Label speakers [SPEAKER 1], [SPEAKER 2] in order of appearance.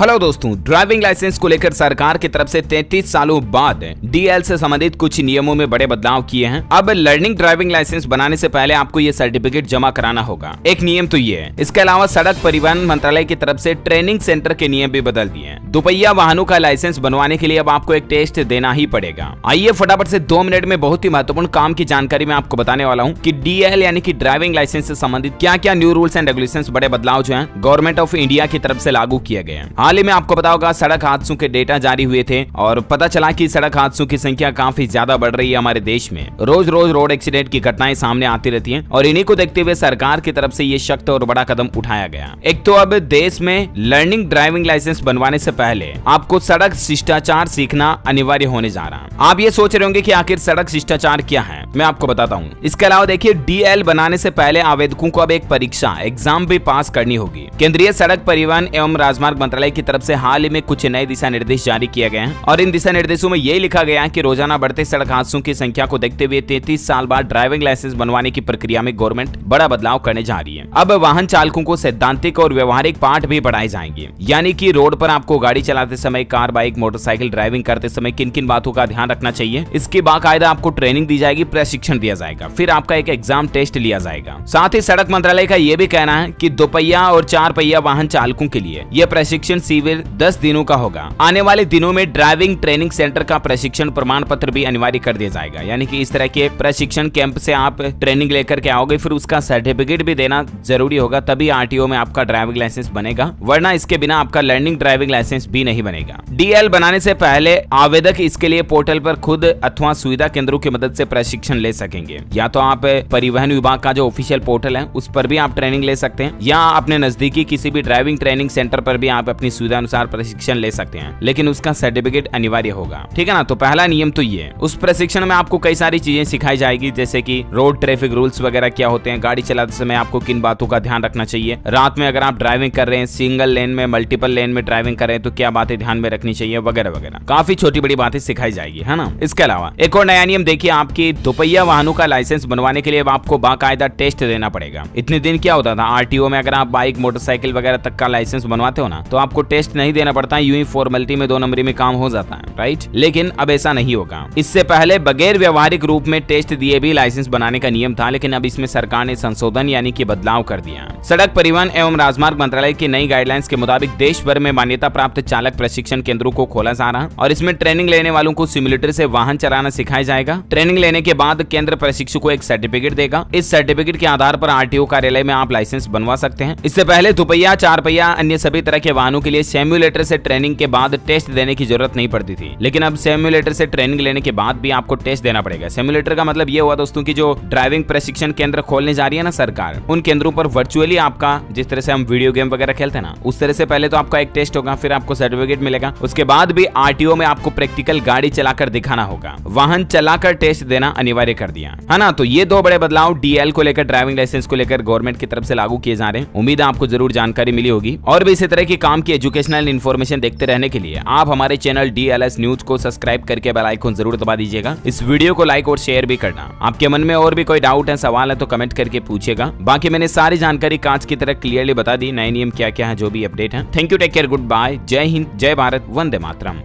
[SPEAKER 1] Hello दोस्तों, driving licence को लेकर सरकार की तरफ से 33 सालों बाद डीएल से संबंधित कुछ नियमों में बड़े बदलाव किए हैं। अब लर्निंग ड्राइविंग लाइसेंस बनाने से पहले आपको ये सर्टिफिकेट जमा कराना होगा। एक नियम तो ये है। इसके अलावा सड़क परिवहन मंत्रालय की तरफ से ट्रेनिंग सेंटर के नियम भी बदल दिए हैं। दोपहिया वाहनों का लाइसेंस बनवाने के लिए अब आपको एक टेस्ट देना ही पड़ेगा। आइए फटाफट से 2 मिनट में बहुत ही महत्वपूर्ण काम की जानकारी मैं आपको बताने वाला हूँ कि डीएल यानी कि ड्राइविंग लाइसेंस से संबंधित क्या क्या न्यू रूल्स एंड रेगुलेशंस, बड़े बदलाव जो हैं गवर्नमेंट ऑफ इंडिया की तरफ से लागू किए गए हैं। हाल ही में आपको पता होगा सड़क हादसों के डेटा जारी हुए थे और पता चला कि सड़क हादसों की संख्या काफी ज्यादा बढ़ रही है हमारे देश में। रोज रोज रोड एक्सीडेंट की घटनाएं सामने आती रहती हैं और इन्हीं को देखते हुए सरकार की तरफ से ये सख्त और बड़ा कदम उठाया गया। एक तो अब देश में लर्निंग ड्राइविंग लाइसेंस बनवाने से पहले आपको सड़क शिष्टाचार सीखना अनिवार्य होने जा रहा है। आप ये सोच रहे होंगे कि आखिर सड़क शिष्टाचार क्या है, मैं आपको बताता हूँ। इसके अलावा देखिए, डीएल बनाने से पहले आवेदकों को अब एक परीक्षा एग्जाम भी पास करनी होगी। केंद्रीय सड़क परिवहन एवं राजमार्ग मंत्रालय की तरफ से हाल ही में कुछ नए दिशा निर्देश जारी किए गए हैं और इन दिशा निर्देशों में यही लिखा गया है कि रोजाना बढ़ते सड़क हादसों की संख्या को देखते हुए 33 साल बाद ड्राइविंग लाइसेंस बनवाने की प्रक्रिया में गवर्नमेंट बड़ा बदलाव करने जा रही है। अब वाहन चालकों को सैद्धांतिक और व्यवहारिक पाठ भी पढ़ाए जाएंगे, यानी कि रोड पर आपको गाड़ी चलाते समय, कार, बाइक, मोटरसाइकिल ड्राइविंग करते समय किन किन बातों का ध्यान रखना चाहिए, इसकी बाकायदा आपको ट्रेनिंग दी जाएगी, प्रशिक्षण दिया जाएगा, फिर आपका एक एग्जाम टेस्ट लिया जाएगा। साथ ही सड़क मंत्रालय का यह भी कहना है कि दोपहिया और 4 पहिया वाहन चालकों के लिए यह प्रशिक्षण शिविर 10 दिनों का होगा। आने वाले दिनों में ड्राइविंग ट्रेनिंग सेंटर का प्रशिक्षण प्रमाण पत्र भी अनिवार्य कर दिया जाएगा, यानी कि इस तरह के प्रशिक्षण कैंप से आप ट्रेनिंग लेकर के आओगे, फिर उसका सर्टिफिकेट भी देना जरूरी होगा, तभी आरटीओ में आपका ड्राइविंग लाइसेंस बनेगा, वरना इसके बिना आपका लर्निंग ड्राइविंग लाइसेंस भी नहीं बनेगा। डीएल बनाने से पहले आवेदक इसके लिए पोर्टल पर खुद अथवा सुविधा केंद्रों की मदद से प्रशिक्षण ले सकेंगे। या तो आप परिवहन विभाग का जो ऑफिशियल पोर्टल है उस पर भी आप ट्रेनिंग ले सकते हैं, या अपने नजदीकी किसी भी ड्राइविंग ट्रेनिंग सेंटर पर भी आप अपनी सुविधा अनुसार प्रशिक्षण ले सकते हैं, लेकिन उसका सर्टिफिकेट अनिवार्य होगा। ठीक है ना। तो पहला नियम तो ये। उस प्रशिक्षण में आपको कई सारी चीजें सिखाई जाएगी, जैसे कि रोड ट्रैफिक रूल्स वगैरह क्या होते हैं, गाड़ी चलाते समय आपको किन बातों का ध्यान रखना चाहिए, रात में अगर आप ड्राइविंग कर रहे हैं, सिंगल लेन में, मल्टीपल लेन में ड्राइविंग कर रहे हैं तो क्या बातें ध्यान में रखनी चाहिए, वगैरह वगैरह। काफी छोटी बड़ी बातें सिखाई जाएगी, है ना। इसके अलावा एक और नया नियम देखिए, आपकी दोपहिया वाहनों का लाइसेंस बनवाने के लिए आपको बाकायदा टेस्ट देना पड़ेगा। इतने दिन क्या होता था, आरटीओ में अगर आप बाइक, मोटरसाइकिल वगैरह तक का लाइसेंस बनवाते हो ना, तो आपको टेस्ट नहीं देना पड़ता, यूं ही फॉर्मेलिटी में 2 नंबरी में काम हो जाता है, राइट। लेकिन अब ऐसा नहीं होगा। इससे पहले बगैर व्यवहारिक रूप में टेस्ट दिए भी लाइसेंस बनाने का नियम था, लेकिन अब इसमें सरकार ने संशोधन यानी कि बदलाव कर दिया। सड़क परिवहन एवं राजमार्ग मंत्रालय की नई गाइडलाइंस के मुताबिक देश भर में मान्यता प्राप्त चालक प्रशिक्षण केंद्रों को खोला जा रहा है और इसमें ट्रेनिंग लेने वालों को सिमुलेटर से वाहन चलाना सिखाया जाएगा। ट्रेनिंग लेने के बाद केंद्र प्रशिक्षु को एक सर्टिफिकेट देगा। इस सर्टिफिकेट के आधार पर आरटीओ कार्यालय में आप लाइसेंस बनवा सकते हैं। इससे पहले दोपहिया, 4 पहिया, अन्य सभी तरह के वाहनों के लिए सिमुलेटर से ट्रेनिंग के बाद टेस्ट देने की जरूरत नहीं पड़ती थी, लेकिन अब सिमुलेटर से ट्रेनिंग लेने के बाद भी आपको टेस्ट देना पड़ेगा। सिमुलेटर का मतलब ये हुआ दोस्तों की जो ड्राइविंग प्रशिक्षण केंद्र खोलने जा रही है ना सरकार, उन केंद्रों पर वर्चुअली आपका, जिस तरह से हम वीडियो गेम वगैरह खेलते हैं ना, उस तरह से पहले तो आपका एक टेस्ट होगा, फिर आपको सर्टिफिकेट मिलेगा, उसके बाद भी आरटीओ में आपको प्रैक्टिकल गाड़ी चलाकर दिखाना होगा। वाहन चलाकर टेस्ट देना अनिवार्य कर दिया, है ना। तो ये 2 बड़े बदलाव डीएल को लेकर, ड्राइविंग लाइसेंस को लेकर गवर्नमेंट की तरफ से लागू किए जा रहे हैं। उम्मीद है आपको जरूर जानकारी मिली होगी और भी इसी तरह की काम की एजुकेशनल इन्फॉर्मेशन देखते रहने के लिए आप हमारे चैनल डीएलएस न्यूज को सब्सक्राइब करके बेल आइकन जरूर दबा दीजिएगा। इस वीडियो को लाइक और शेयर भी करना। आपके मन में और भी कोई डाउट है, सवाल है तो कमेंट करके पूछेगा। बाकी मैंने सारी जानकारी कांच की तरह क्लियरली बता दी, नए नियम क्या क्या है, जो भी अपडेट है। Thank you, take care, goodbye, जय हिंद, जय भारत, वंदे मातरम।